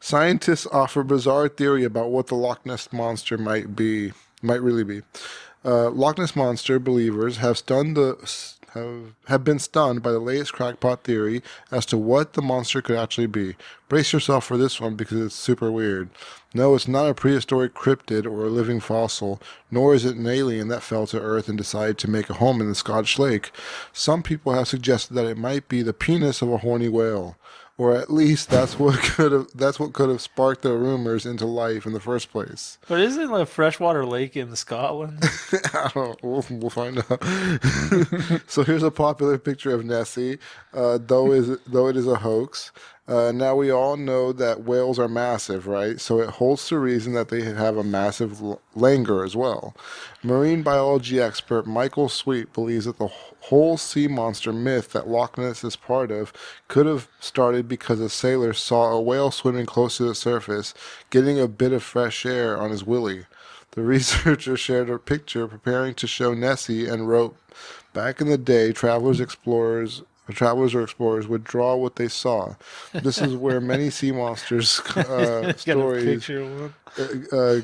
Scientists offer bizarre theory about what the Loch Ness monster might really be. Loch Ness monster believers have been stunned by the latest crackpot theory as to what the monster could actually be. Brace yourself for this one because it's super weird. No, it's not a prehistoric cryptid or a living fossil, nor is it an alien that fell to Earth and decided to make a home in the Scottish Lake. Some people have suggested that it might be the penis of a horny whale. Or at least that's what could have sparked the rumors into life in the first place. But isn't it a freshwater lake in Scotland? I don't know. We'll find out. So here's a popular picture of Nessie, though it is a hoax. Now we all know that whales are massive, right? So it holds to reason that they have a massive langur as well. Marine biology expert Michael Sweet believes that the whole sea monster myth that Loch Ness is part of could have started because a sailor saw a whale swimming close to the surface, getting a bit of fresh air on his willy. The researcher shared a picture preparing to show Nessie and wrote, "Back in the day, travelers or explorers would draw what they saw. This is where many sea monsters stories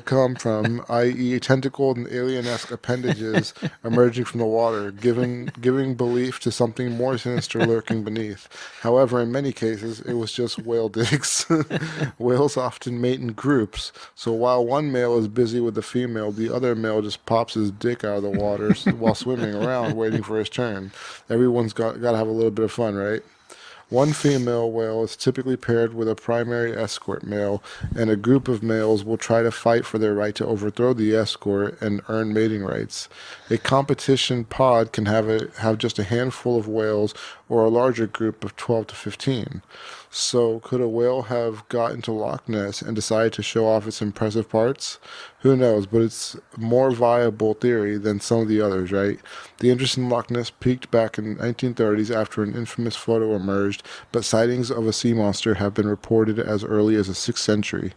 come from, i.e., tentacled and alien-esque appendages emerging from the water, giving belief to something more sinister lurking beneath. However, in many cases, it was just whale dicks. Whales often mate in groups, so while one male is busy with the female, the other male just pops his dick out of the water while swimming around waiting for his turn. Everyone's got to have a little bit of fun, right? One female whale is typically paired with a primary escort male, and a group of males will try to fight for their right to overthrow the escort and earn mating rights. A competition pod can have just a handful of whales or a larger group of 12 to 15. So could a whale have got into Loch Ness and decided to show off its impressive parts? Who knows, but it's a more viable theory than some of the others, right? The interest in Loch Ness peaked back in the 1930s after an infamous photo emerged, but sightings of a sea monster have been reported as early as the 6th century.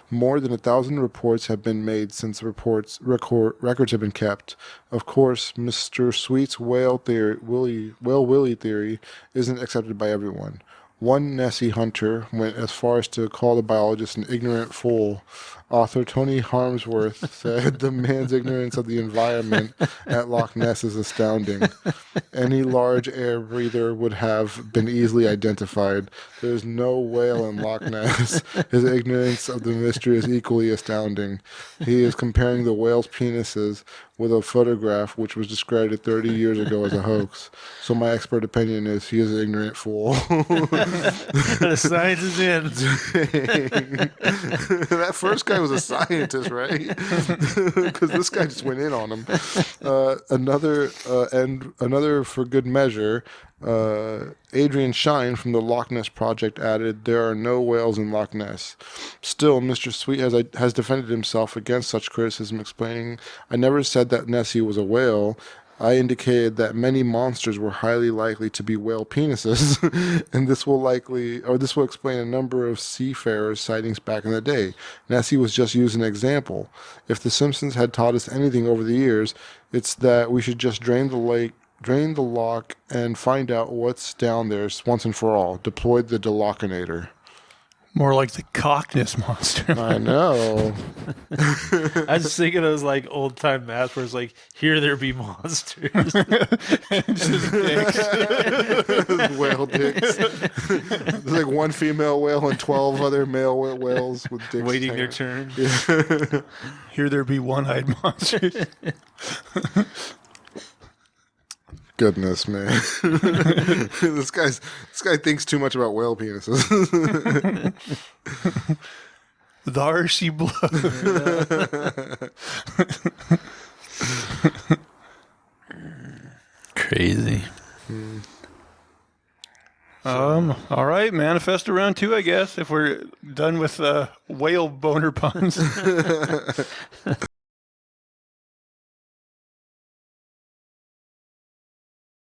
More than 1,000 reports have been made since records have been kept. Of course, Mr. Sweet's whale willy theory isn't accepted by everyone. One Nessie hunter went as far as to call the biologist an ignorant fool. Author Tony Harmsworth said the man's ignorance of the environment at Loch Ness is astounding. Any large air breather would have been easily identified. There's no whale in Loch Ness. His ignorance of the mystery is equally astounding. He is comparing the whale's penises with a photograph which was discredited 30 years ago as a hoax. So my expert opinion is he is an ignorant fool. The science is in. That first guy was a scientist, right? Because this guy just went in on him. Another for good measure. Adrian Shine from the Loch Ness Project added, "There are no whales in Loch Ness." Still, Mr. Sweet has defended himself against such criticism, explaining, "I never said that Nessie was a whale. I indicated that many monsters were highly likely to be whale penises, and this will explain a number of seafarers' sightings back in the day. Nessie was just used an example. If The Simpsons had taught us anything over the years, it's that we should just drain the loch, and find out what's down there once and for all. Deployed the Delochinator." More like the Cockness monster. I know. I was just thinking of those like old time math where it's like, here there be monsters. Just dicks. Whale dicks. There's like one female whale and 12 other male whales with dicks. Waiting their turn. Yeah. Here there be one-eyed monsters. Goodness, man. This guy thinks too much about whale penises. There she blows. Crazy. All right, manifest around 2, I guess, if we're done with whale boner puns.